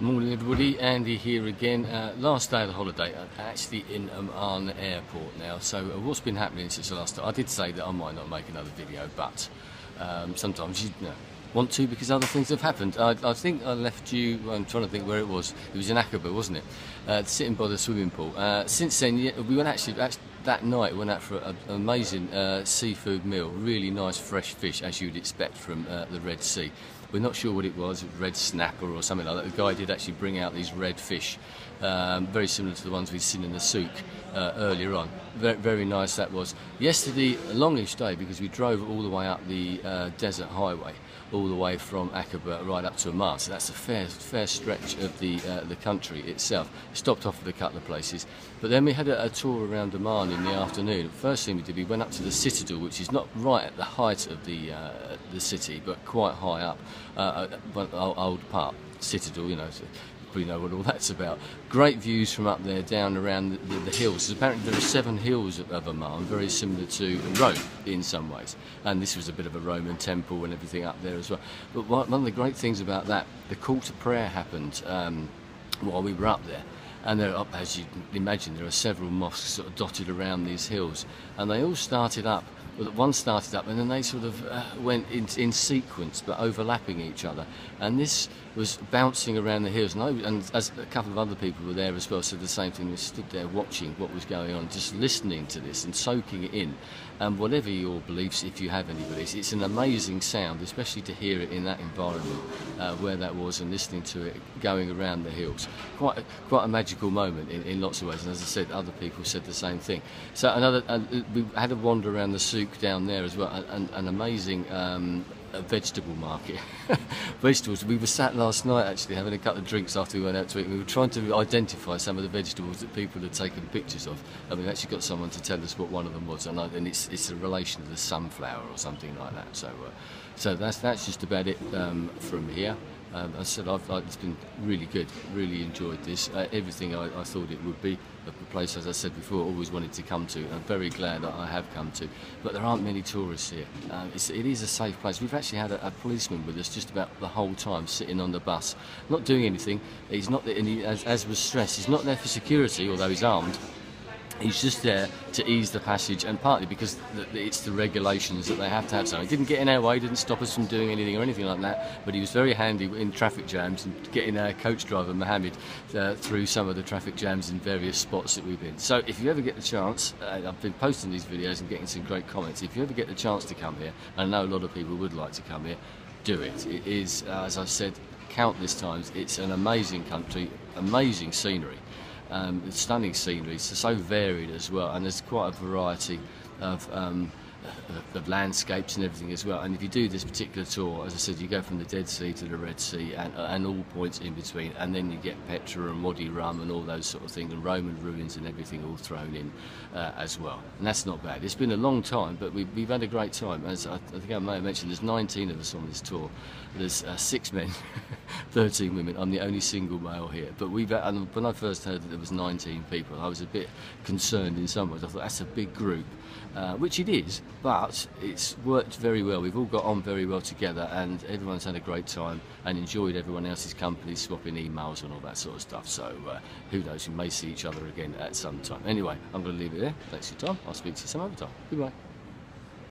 Morning everybody, Andy here again. Last day of the holiday, actually in Amman airport now. So what's been happening since the last time? I did say that I might not make another video, but sometimes you know, want to because other things have happened. I think I left you, I'm trying to think where it was in Aqaba, wasn't it? Sitting by the swimming pool. Since then, yeah, we went actually that night, went out for an amazing seafood meal, really nice fresh fish as you'd expect from the Red Sea. We're not sure what it was, red snapper or something like that. The guy did actually bring out these red fish, very similar to the ones we'd seen in the souk earlier on. Very, very nice that was. Yesterday, a longish day because we drove all the way up the desert highway, all the way from Aqaba right up to Amman. So that's a fair stretch of the country itself. Stopped off at a couple of places, but then we had a tour around Amman in the afternoon. The first thing we did, we went up to the citadel, which is not right at the height of the city, but quite high up. Old Park Citadel, you know. So we know what all that's about. Great views from up there down around the hills. Apparently there are 7 hills of Amman, very similar to Rome in some ways. And this was a bit of a Roman temple and everything up there as well. But one of the great things about that, the call to prayer happened while we were up there. And there are, as you can imagine, there are several mosques sort of dotted around these hills. And they all started up. Well, one started up and then they sort of went in sequence but overlapping each other, and this was bouncing around the hills, and as a couple of other people were there as well, said the same thing. They stood there watching what was going on, just listening to this and soaking it in. And whatever your beliefs, if you have any beliefs, it's an amazing sound, especially to hear it in that environment where that was, and listening to it going around the hills. Quite a magical moment in lots of ways, and as I said, other people said the same thing. So we had a wander around the souk down there as well, an amazing vegetable market. Vegetables. We were sat last night actually having a couple of drinks after we went out to eat. We were trying to identify some of the vegetables that people had taken pictures of, and we've actually got someone to tell us what one of them was, and it's a relation to the sunflower or something like that. So that's just about it from here. I said it's been really good, really enjoyed this. Everything I thought it would be. The place, as I said before, always wanted to come to. I'm very glad that I have come to. But there aren't many tourists here. It is a safe place. We've actually had a policeman with us just about the whole time, sitting on the bus, not doing anything. He's not, as was stressed, he's not there for security, although he's armed. He's just there to ease the passage, and partly because it's the regulations that they have to have. So he didn't get in our way, didn't stop us from doing anything or anything like that, but he was very handy in traffic jams and getting our coach driver Mohammed through some of the traffic jams in various spots that we've been. So if you ever get the chance, I've been posting these videos and getting some great comments. If you ever get the chance to come here, and I know a lot of people would like to come here, do it. It is, as I've said countless times, it's an amazing country, amazing scenery. It's stunning scenery, it's so varied as well, and there's quite a variety of landscapes and everything as well. And if you do this particular tour, as I said, you go from the Dead Sea to the Red Sea and all points in between, and then you get Petra and Wadi Rum and all those sort of things, and Roman ruins and everything all thrown in as well. And that's not bad. It's been a long time, but we've had a great time. As I think I may have mentioned, there's 19 of us on this tour. There's 6 men, 13 women. I'm the only single male here. But and when I first heard that there was 19 people, I was a bit concerned in some ways. I thought that's a big group, which it is, but it's worked very well. We've all got on very well together, and everyone's had a great time and enjoyed everyone else's company, swapping emails and all that sort of stuff. So who knows, we may see each other again at some time. Anyway, I'm going to leave it there. Thanks for your time. I'll speak to you some other time. Goodbye.